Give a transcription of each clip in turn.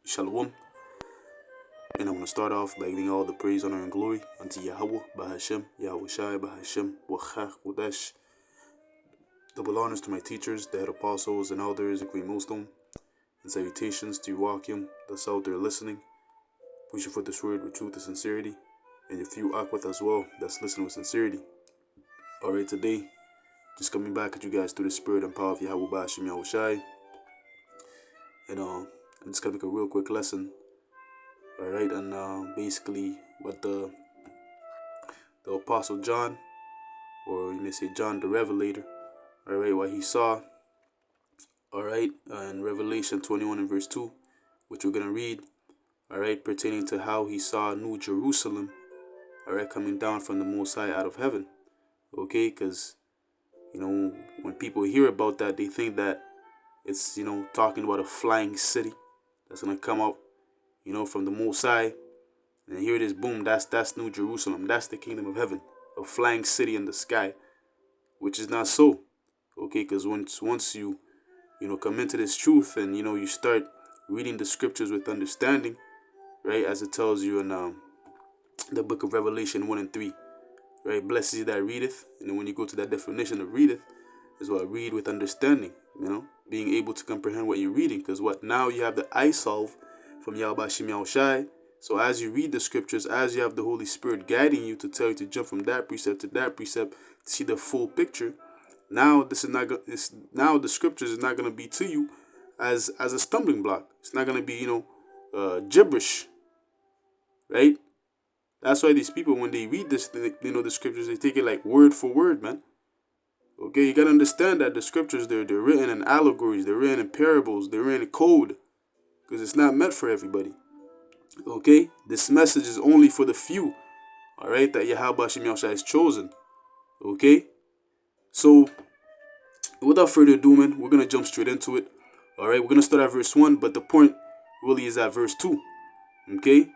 Shalom. And I'm going to start off by giving all the praise, honor, and glory unto Yahweh, Bahashem, Yahweh Shai, Bahashem, Wachach, Kodesh. Double honors to my teachers, the head apostles, and elders, and Queen Millstone. And salutations to Wakim, that's out there listening, pushing for this word with truth and sincerity. And if you Akwith as well, that's listening with sincerity. Alright, today, just coming back at you guys through the spirit and power of Yahweh, Bahashem, Yahweh Shai. And I'm just going to make a real quick lesson. Alright, and basically what the Apostle John, or you may say John the Revelator, alright, what he saw, alright, in Revelation 21 and verse 2, which we're going to read, alright, pertaining to how he saw New Jerusalem, alright, coming down from the Most High out of heaven, okay, because, you know, when people hear about that, they think that it's, you know, talking about a flying city that's going to come out, you know, from the Most High. And here it is, boom, that's New Jerusalem. That's the kingdom of heaven, a flying city in the sky, which is not so, okay? Because once you come into this truth and, you know, you start reading the scriptures with understanding, right, as it tells you in the book of Revelation 1 and 3, right? Blessed is he that readeth. And then when you go to that definition of readeth, is what read with understanding, you know, being able to comprehend what you're reading. Because what now you have the eye solve from Yahweh Shem Yahweh Shai. So as you read the scriptures, as you have the Holy Spirit guiding you to tell you to jump from that precept to that precept to see the full picture, now this is not now the scriptures is not going to be to you as a stumbling block. It's not going to be, you know, gibberish, right? That's why these people, when they read this, you know, the scriptures, they take it like word for word, man. Okay, you got to understand that the scriptures, they're written in allegories, they're written in parables, they're written in code, because it's not meant for everybody. Okay, this message is only for the few, all right, that Yahweh Shem Yahweh has chosen. Okay, so without further ado, man, we're going to jump straight into it. All right, we're going to start at verse 1, but the point really is at verse 2. Okay,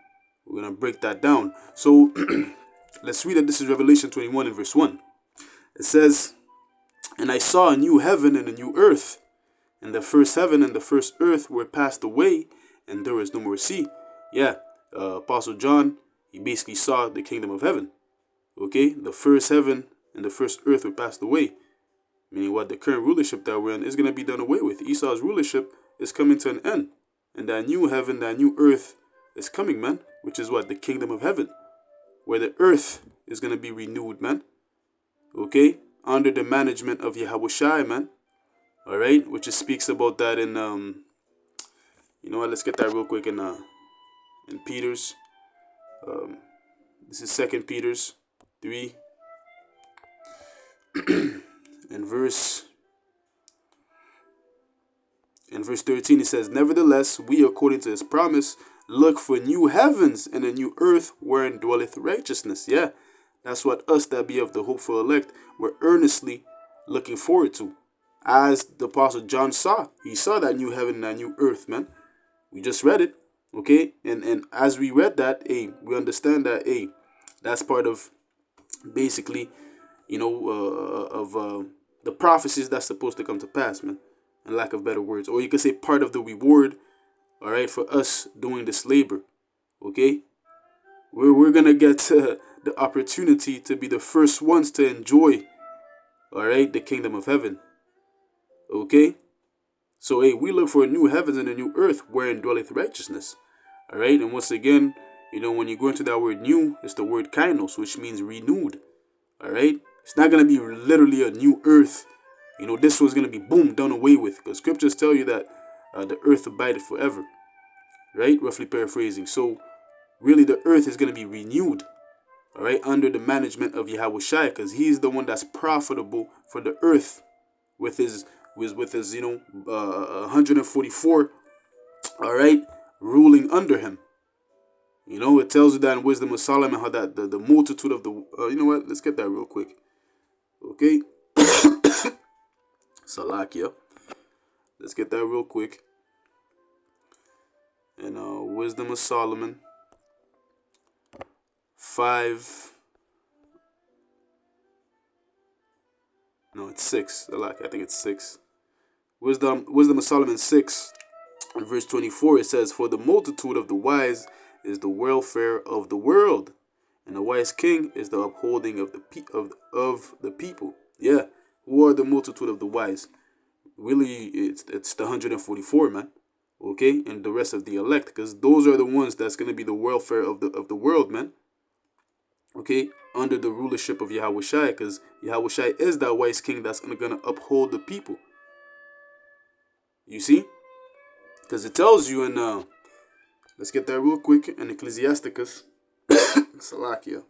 we're going to break that down. So let's read it. This is Revelation 21 and verse 1. It says, "And I saw a new heaven and a new earth, and the first heaven and the first earth were passed away, and there was no more sea." Yeah, Apostle John, he basically saw the kingdom of heaven. Okay, the first heaven and the first earth were passed away. Meaning what? The current rulership that we're in is going to be done away with. Esau's rulership is coming to an end. And that new heaven, that new earth is coming, man. Which is what? The kingdom of heaven. Where the earth is going to be renewed, man. Okay, under the management of Yahweh Shai, man. Alright, which it speaks about that in, you know what, let's get that real quick in Peter's. This is 2 Peter's 3 and verse 13. It says, "Nevertheless, we, according to his promise, look for new heavens and a new earth wherein dwelleth righteousness." Yeah, that's what us that be of the hopeful elect were earnestly looking forward to. As the Apostle John saw, he saw that new heaven and that new earth, man. We just read it, okay? And as we read that, we understand that, that's part of basically, you know, of the prophecies that's supposed to come to pass, man. In lack of better words. Or you could say part of the reward, all right, for us doing this labor, okay? We're going to get the opportunity to be the first ones to enjoy, all right, the kingdom of heaven, okay? So, we look for a new heavens and a new earth wherein dwelleth righteousness. All right. And once again, you know, when you go into that word new, it's the word kainos, which means renewed. All right. It's not going to be literally a new earth. You know, this one's going to be, boom, done away with. Because scriptures tell you that the earth abideth forever. Right. Roughly paraphrasing. So, really, the earth is going to be renewed. All right. Under the management of Yahweh Shai. Because he's the one that's profitable for the earth with his, you know, 144, all right, ruling under him. You know, it tells you that in Wisdom of Solomon how that the multitude of the, you know what, let's get that real quick. Okay. Salakia. Let's get that real quick. And Wisdom of Solomon 5. No, it's 6. I think it's 6. Wisdom of Solomon 6 In verse 24, it says, "For the multitude of the wise is the welfare of the world, and the wise king is the upholding of the people." Yeah, who are the multitude of the wise? Really, it's the 144, man. Okay, and the rest of the elect, because those are the ones that's gonna be the welfare of the world, man. Okay, under the rulership of Yahushua, because Yahushua is that wise king that's gonna uphold the people. You see, because it tells you in let's get that real quick in Ecclesiasticus, Salakia,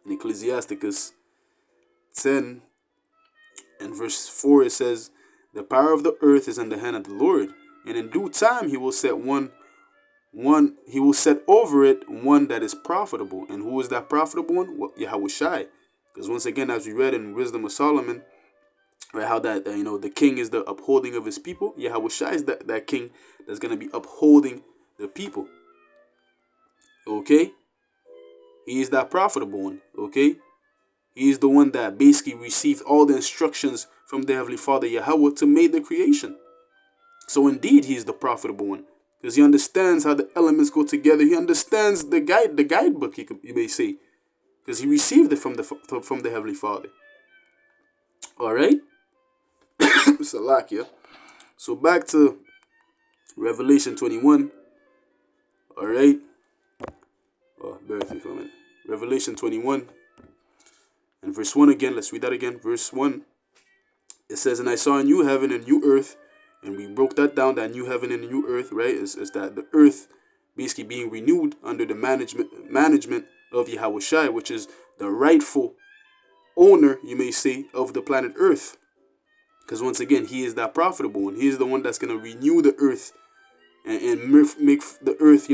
in Ecclesiasticus 10 and verse 4, it says, "The power of the earth is in the hand of the Lord, and in due time he will set he will set over it one that is profitable." And who is that profitable one? Well, Yahushua. Because once again, as we read in Wisdom of Solomon, right, how that the king is the upholding of his people. Yahushua is that king that's gonna be upholding the people. Okay, he is that profitable one. Okay, he is the one that basically received all the instructions from the Heavenly Father Yahweh to make the creation. So indeed, he is the profitable one, because he understands how the elements go together. He understands the guidebook, you may say, because he received it from the Heavenly Father. All right, Salakia. So back to Revelation 21. All right. Oh, bear with me for a minute. Revelation 21 and verse 1 again. Let's read that again. Verse 1. It says, "And I saw a new heaven and new earth." And we broke that down, that new heaven and new earth, right? Is that the earth basically being renewed under the management of Yahushua, which is the rightful owner, you may say, of the planet Earth. Because once again, he is that profitable one. He is the one that's going to renew the earth and make the earth,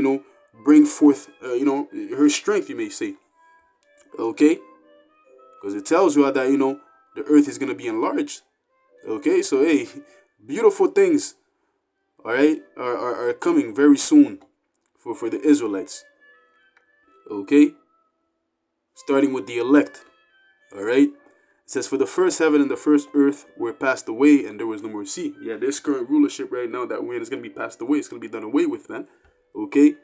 bring forth, her strength, you may say. Okay? Because it tells you that, the earth is going to be enlarged. Okay? So, hey, beautiful things, all right, are coming very soon for the Israelites. Okay? Starting with the elect. All right? It says, "For the first heaven and the first earth were passed away, and there was no more sea." Yeah, this current rulership right now that we're in is going to be passed away. It's going to be done away with, man. Okay?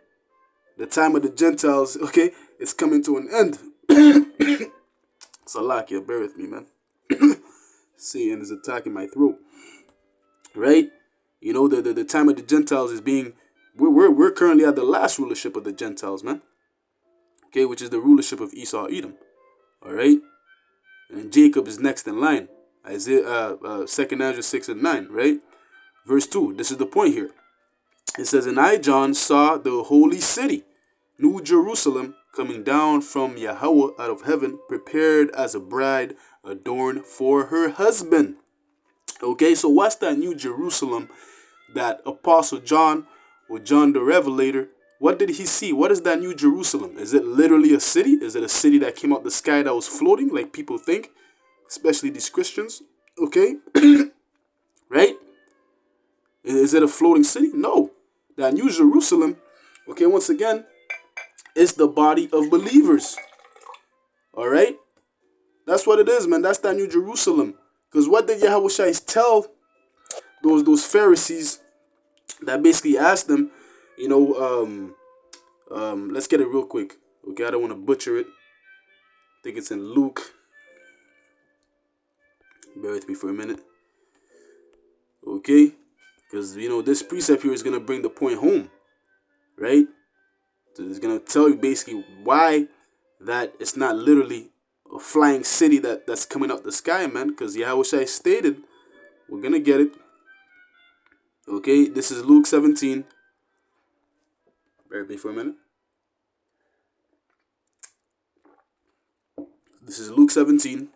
The time of the Gentiles, okay, it's coming to an end. Salakia, bear with me, man. Satan is attacking my throat. Right? The time of the Gentiles is being, we're currently at the last rulership of the Gentiles, man. Okay, which is the rulership of Esau, Edom. All right? And Jacob is next in line. Isaiah, 2nd Ezra 6 and 9, right? Verse 2, this is the point here. It says, "And I, John, saw the holy city, New Jerusalem, coming down from Yahweh out of heaven, prepared as a bride adorned for her husband." Okay, so what's that New Jerusalem that Apostle John, or John the Revelator, what did he see? What is that New Jerusalem? Is it literally a city? Is it a city that came out the sky that was floating, like people think, especially these Christians? Okay, right? Is it a floating city? No. That New Jerusalem, okay, once again, is the body of believers. All right? That's what it is, man. That's that New Jerusalem. Because what did Yahushua tell those Pharisees that basically asked them, let's get it real quick. Okay, I don't want to butcher it. I think it's in Luke. Bear with me for a minute. Okay? Because, this precept here is going to bring the point home. Right? So it's going to tell you basically why that it's not literally a flying city that's coming out the sky, man. Because Yahushua stated, we're going to get it. Okay? This is Luke 17. Bear with me for a minute. This is Luke 17.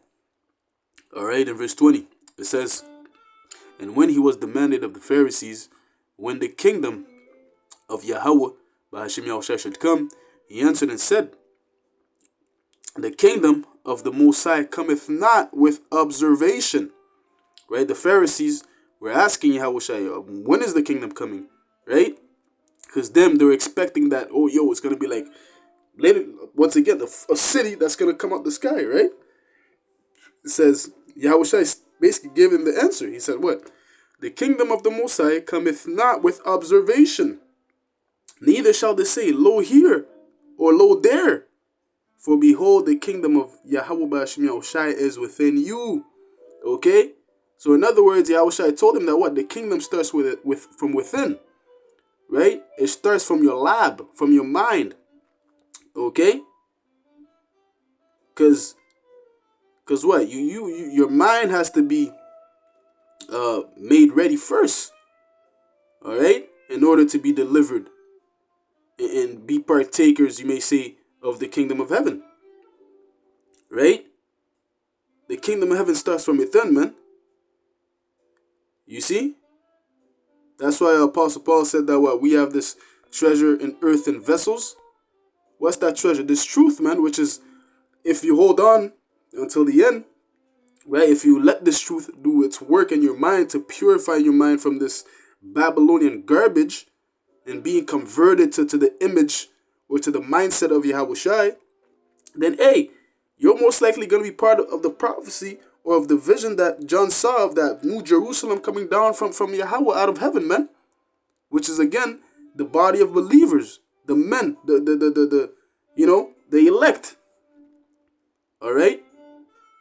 All right, in verse 20. It says, "And when he was demanded of the Pharisees, when the kingdom of Yahweh, by Hashem Yahushua, should come, he answered and said, The kingdom of the Most High cometh not with observation." Right? The Pharisees were asking Yahushua, when is the kingdom coming? Right? Because they're expecting that, it's going to be like, later, once again, a city that's going to come out the sky, right? It says, Yahushua is basically giving the answer. He said, what? the kingdom of the Most High cometh not with observation, neither shall they say, Lo here, or Lo there. For behold, the kingdom of Yahweh Bashim Yahushai is within you. Okay? So in other words, Yahushai told him that what? The kingdom starts from within. Right? It starts from your lab, from your mind. Okay? Because what? Your mind has to be made ready first. Alright? In order to be delivered and be partakers, you may say, of the kingdom of heaven. Right? The kingdom of heaven starts from within, man. You see? That's why Apostle Paul said that what? We have this treasure in earthen vessels. What's that treasure? This truth, man, which is, if you hold on until the end, right? If you let this truth do its work in your mind to purify your mind from this Babylonian garbage and being converted to the image or to the mindset of Yahushai, then hey, you're most likely going to be part of the prophecy or of the vision that John saw of that new Jerusalem coming down from Yahweh out of heaven, man. Which is again the body of believers, the men, the elect. Alright?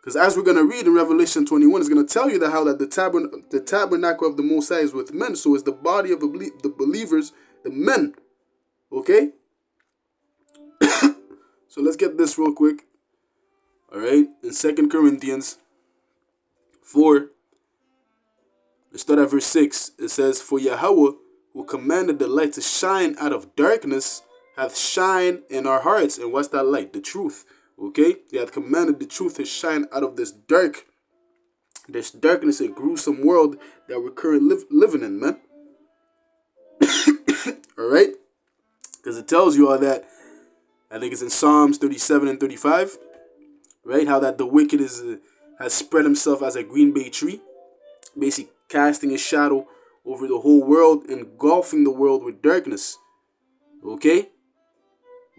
Because as we're going to read in Revelation 21, it's going to tell you that how that the tabernacle of the Most High is with men. So it's the body of the believers, the men. Okay? So let's get this real quick. Alright? In 2 Corinthians 4, let's start at verse 6. It says, For Yahweh, who commanded the light to shine out of darkness, hath shined in our hearts. And what's that light? The truth. Okay? He hath commanded the truth to shine out of this darkness and gruesome world that we're currently living in, man. Alright? Because it tells you all that, I think it's in Psalms 37 and 35, right? How that the wicked has spread himself as a green bay tree, basically casting his shadow over the whole world, engulfing the world with darkness. Okay?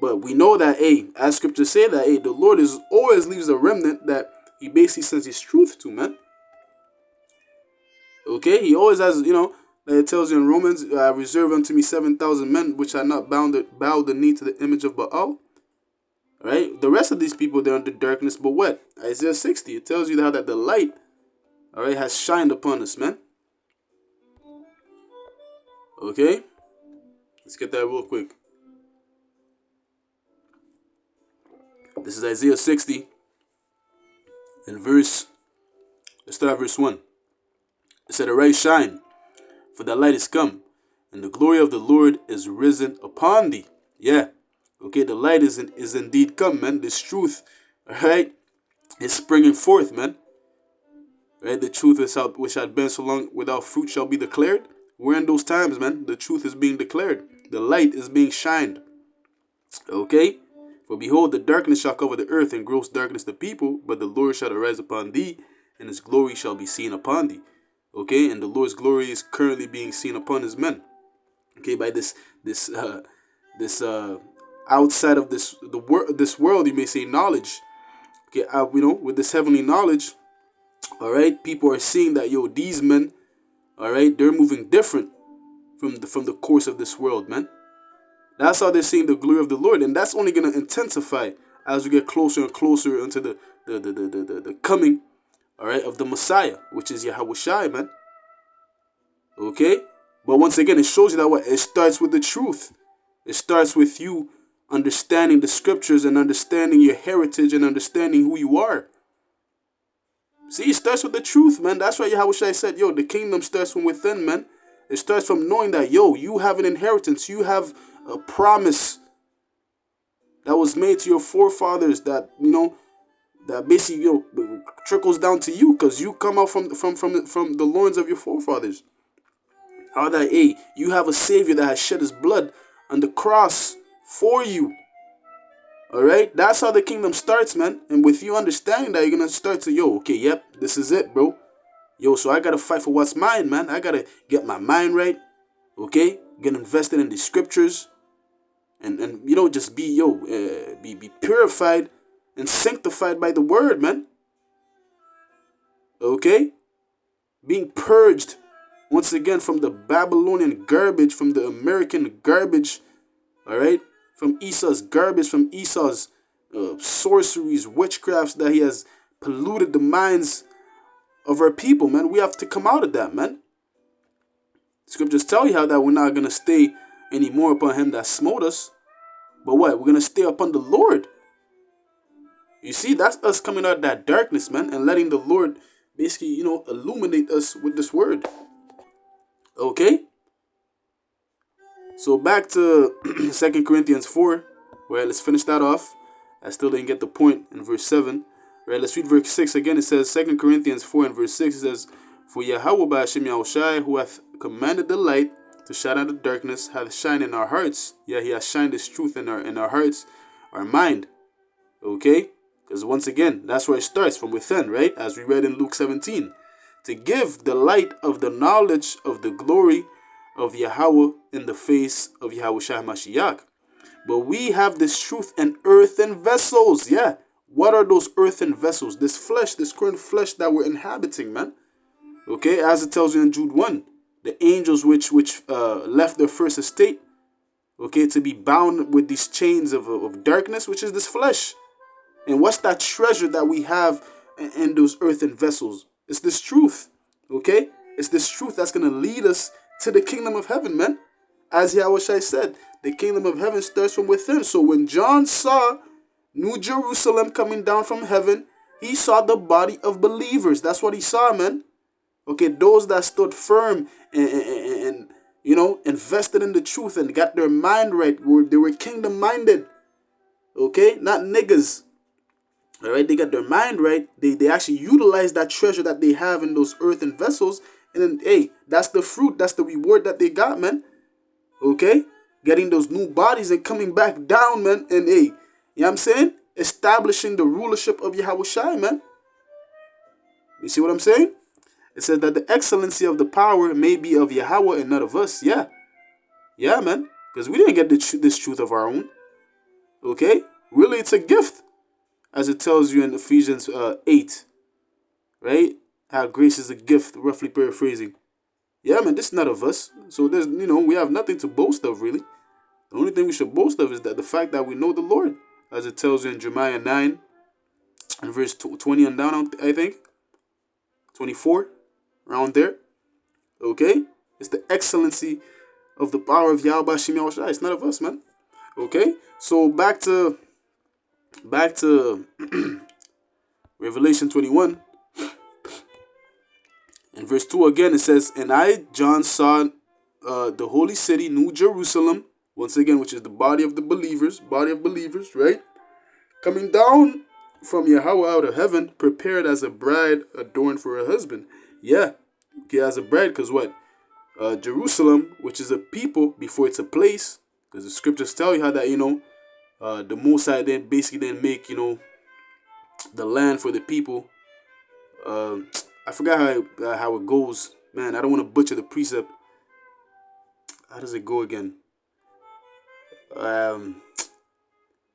But we know that, as scriptures say that, the Lord always leaves a remnant that he basically sends his truth to, man. Okay? He always has, it tells you in Romans, reserve unto me 7,000 men which are not bowed the knee to the image of Baal. Right? The rest of these people, they're under darkness, but what? Isaiah 60, it tells you how that the light, alright, has shined upon us, man. Okay? Let's get that real quick. This is Isaiah 60. Let's start at verse 1. It said, Arise, shine, for the light is come, and the glory of the Lord is risen upon thee. Yeah. Okay, the light is indeed come, man. This truth, alright, is springing forth, man. Right? The truth is out, which had been so long without fruit shall be declared. We're in those times, man. The truth is being declared. The light is being shined. Okay? For behold, the darkness shall cover the earth, and gross darkness the people, but the Lord shall arise upon thee, and his glory shall be seen upon thee. Okay? And the Lord's glory is currently being seen upon his men. Okay, by this outside of this world, you may say knowledge. Okay, with this heavenly knowledge, all right, people are seeing that these men, all right, they're moving different from the course of this world, man. That's how they're seeing the glory of the Lord, and that's only gonna intensify as we get closer and closer into the coming, all right, of the Messiah, which is Yahushai, man. Okay, but once again, it shows you that what it starts with the truth. It starts with you understanding the scriptures and understanding your heritage and understanding who you are. See, it starts with the truth, man. That's why Yahushua said, the kingdom starts from within, man. It starts from knowing that, you have an inheritance. You have a promise that was made to your forefathers that, that basically, trickles down to you because you come out from the loins of your forefathers. How that, you have a Savior that has shed his blood on the cross for you. Alright? That's how the kingdom starts, man. And with you understanding that, you're going to start to, this is it, bro. So I got to fight for what's mine, man. I got to get my mind right. Okay? Get invested in the scriptures. And just be, be purified and sanctified by the word, man. Okay? Being purged once again, from the Babylonian garbage, from the American garbage, all right, from Esau's garbage, from Esau's sorceries, witchcrafts that he has polluted the minds of our people, man. We have to come out of that, man. Scriptures tell you how that we're not going to stay anymore upon him that smote us. But what? We're going to stay upon the Lord. You see, that's us coming out of that darkness, man, and letting the Lord basically, illuminate us with this word. Okay? So back to 2 Corinthians 4. Right, let's finish that off. I still didn't get the point in verse 7. Right, let's read verse 6 again. It says, 2 Corinthians 4 and verse 6, it says, For Yahweh by Hashem Yahushai, who hath commanded the light to shine out of darkness, hath shined in our hearts. Yeah, he has shined his truth in our hearts, our mind. Okay? Because once again, that's where it starts, from within, right? As we read in Luke 17. To give the light of the knowledge of the glory of Yahweh in the face of Yahushua Mashiach. But we have this truth in earthen vessels. Yeah. What are those earthen vessels? This flesh, this current flesh that we're inhabiting, man. Okay, as it tells you in Jude 1. The angels which left their first estate, okay, to be bound with these chains of darkness, which is this flesh. And what's that treasure that we have in those earthen vessels? It's this truth, okay? It's this truth that's going to lead us to the kingdom of heaven, man. As Yahushua said, the kingdom of heaven starts from within. So when John saw New Jerusalem coming down from heaven, he saw the body of believers. That's what he saw, man. Okay, those that stood firm and invested in the truth and got their mind right. They were kingdom minded. Okay, not niggas. All right, they got their mind right. They actually utilize that treasure that they have in those earthen vessels. And then, hey, that's the fruit. That's the reward that they got, man. Okay, getting those new bodies and coming back down, man. And hey, you know what I'm saying? Establishing the rulership of Yahushua, man. You see what I'm saying? It says that the excellency of the power may be of Yahweh and not of us. Yeah. Yeah, man. Because we didn't get this truth of our own. Okay? Really, it's a gift. As it tells you in Ephesians 8. Right? How grace is a gift, roughly paraphrasing. Yeah, man, this is not of us. So there's, we have nothing to boast of, really. The only thing we should boast of is that the fact that we know the Lord. As it tells you in Jeremiah 9 and verse 20 and down, I think. 24. Around there. Okay? It's the excellency of the power of Yahweh Shem Yahushua. It's not of us, man. Okay? So back to Revelation 21. In verse 2 again, it says, And I, John, saw the holy city, New Jerusalem, once again, which is the body of believers, right? Coming down from Yahweh out of heaven, prepared as a bride adorned for her husband. Yeah, okay, as a bride, because what? Jerusalem, which is a people before it's a place, because the scriptures tell you how that, the Most High then basically make, the land for the people. I forgot how it goes. Man, I don't want to butcher the precept. How does it go again?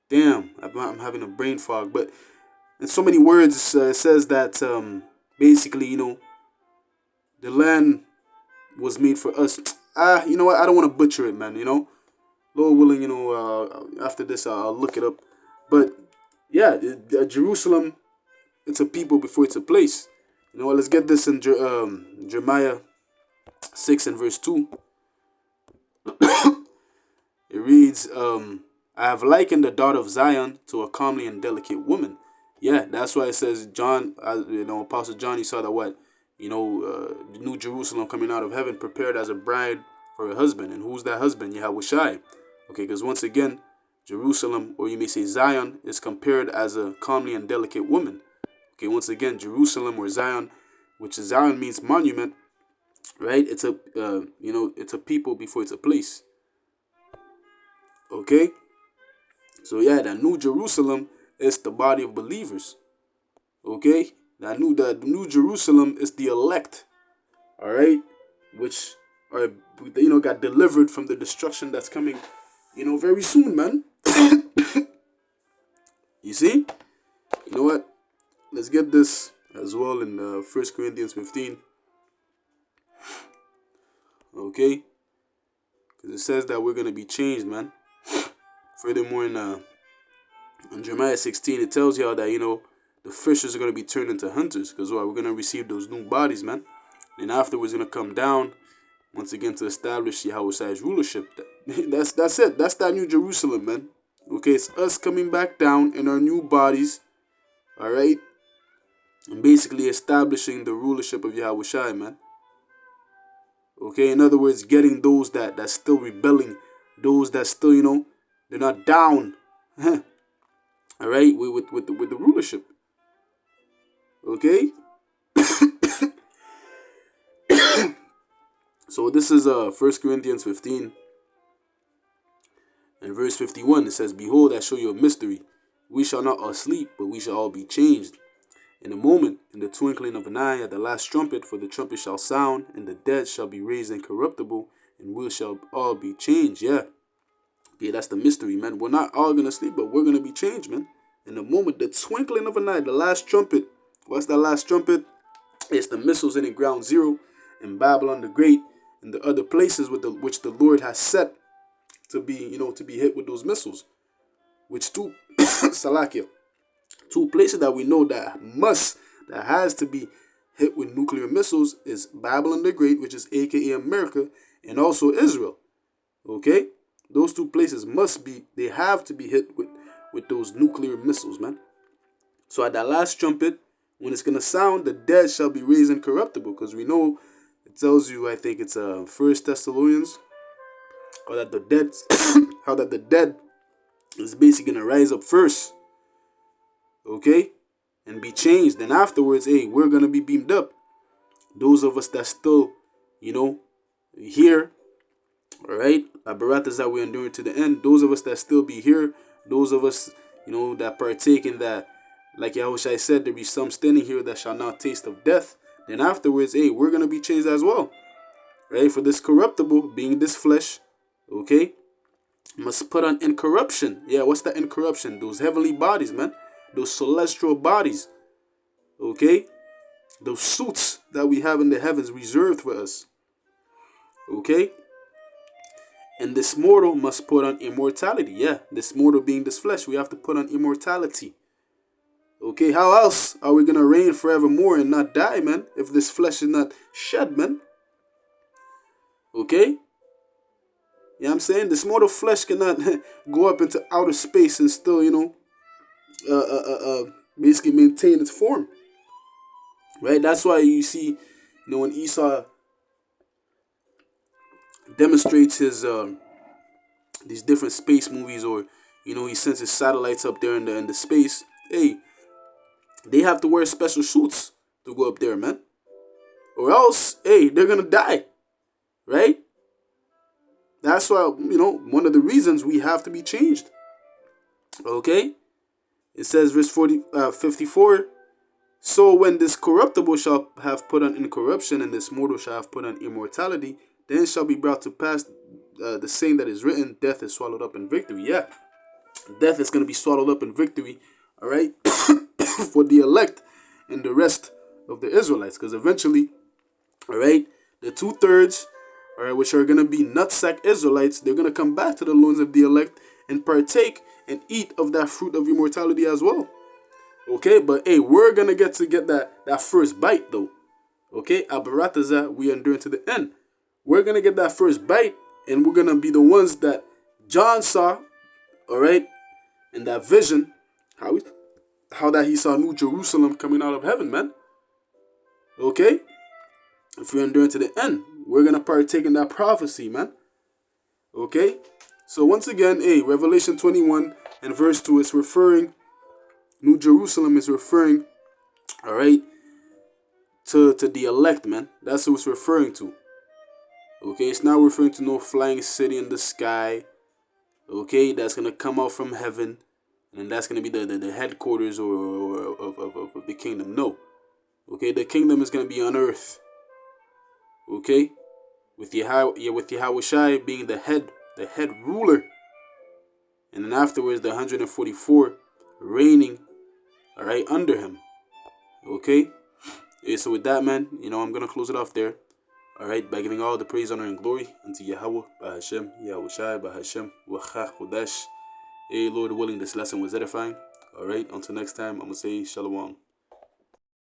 Damn, I'm having a brain fog. But in so many words, it says that basically, the land was made for us. You know what? I don't want to butcher it, man. Lord willing, after this, I'll look it up. But yeah, Jerusalem, it's a people before it's a place. You know what? Let's get this in Jeremiah 6 and verse 2. It reads, I have likened the daughter of Zion to a comely and delicate woman. Yeah, that's why it says John, Apostle John, he saw that what? The New Jerusalem coming out of heaven, prepared as a bride for her husband. And who's that husband? Yahushua. Okay, because once again, Jerusalem, or you may say Zion, is compared as a comely and delicate woman. Okay, once again, Jerusalem or Zion, which is Zion means monument, right? It's a, it's a people before it's a place. Okay? So yeah, that New Jerusalem is the body of believers. Okay? The New Jerusalem is the elect. All right? Which are, got delivered from the destruction that's coming, very soon, man. You see? You know what? Let's get this as well in 1 Corinthians 15. Okay? Because it says that we're going to be changed, man. Furthermore, in Jeremiah 16, it tells y'all that, the fishers are going to be turned into hunters. Because we're going to receive those new bodies, man. And afterwards, going to come down once again to establish Yahweh's rulership. That's it. That's that New Jerusalem, man. Okay, it's us coming back down in our new bodies. All right? And basically establishing the rulership of Yahweh, man. Okay, in other words, getting those that's still rebelling, those that still, they're not down. All right, with the rulership. Okay. So this is 1 Corinthians 15 and verse 51. It says, "Behold, I show you a mystery. We shall not all sleep, but we shall all be changed. In a moment, in the twinkling of an eye, at the last trumpet, for the trumpet shall sound, and the dead shall be raised incorruptible, and we shall all be changed." Yeah, that's the mystery, man. We're not all gonna sleep, but we're gonna be changed, man. In the moment, the twinkling of an eye, the last trumpet. What's that last trumpet? It's the missiles in ground zero, in Babylon the Great, and the other places which the Lord has set to be, to be hit with those missiles. Which two, Salakia, two places that we know that has to be hit with nuclear missiles is Babylon the Great, which is aka America, and also Israel. Okay? Those two places they have to be hit with those nuclear missiles, man. So at that last trumpet, when it's gonna sound, the dead shall be raised incorruptible, because we know it tells you, I think it's 1 Thessalonians, how that the dead is basically gonna rise up first. Okay? And be changed. Then afterwards, hey, we're gonna be beamed up. Those of us that still, here, all right, Baratas that we endure to the end. Those of us that still be here, those of us, that partake in that, like Yahushua said, there be some standing here that shall not taste of death. Then afterwards, hey, we're gonna be changed as well, right? For this corruptible, being this flesh, okay, must put on incorruption. Yeah, what's that incorruption? Those heavenly bodies, man. Those celestial bodies, okay? Those suits that we have in the heavens reserved for us, okay? And this mortal must put on immortality. Yeah, this mortal being this flesh, we have to put on immortality. Okay, how else are we going to reign forevermore and not die, man, if this flesh is not shed, man? Okay? You know what I'm saying? This mortal flesh cannot go up into outer space and still, basically maintain its form. Right? That's why you see, when Esau demonstrates his these different space movies, or he sends his satellites up there in the space. Hey, they have to wear special suits to go up there, man, or else, hey, they're gonna die. Right? That's why, one of the reasons we have to be changed. Okay? It says, verse 54, "So when this corruptible shall have put on incorruption, and this mortal shall have put on immortality, then shall be brought to pass the saying that is written, death is swallowed up in victory." Yeah, death is going to be swallowed up in victory, all right, for the elect and the rest of the Israelites. Because eventually, all right, the 2/3, all right, which are going to be nutsack Israelites, they're going to come back to the loins of the elect and partake and eat of that fruit of immortality as well. Okay, but hey, we're going to get that first bite, though. Okay, Abarataza, we endure to the end. We're going to get that first bite, and we're going to be the ones that John saw, all right, in that vision, how that he saw New Jerusalem coming out of heaven, man. Okay? If we endure to the end, we're going to partake in that prophecy, man. Okay? So once again, hey, Revelation 21 and verse 2 is referring, New Jerusalem is referring, all right, to the elect, man. That's who it's referring to. Okay, it's not referring to no flying city in the sky. Okay, that's gonna come out from heaven, and that's gonna be the headquarters of the kingdom. No. Okay, the kingdom is gonna be on earth. Okay, with Yahushua being the head ruler, and then afterwards the 144 reigning, all right, under him. Okay. Yeah, so with that, man, I'm gonna close it off there. Alright, by giving all the praise, honor, and glory unto Yahweh, by Hashem, Yahweh Shai, by Hashem, Wachach Kodesh. Hey, Lord willing, this lesson was edifying. Alright, until next time, I'm going to say Shalom.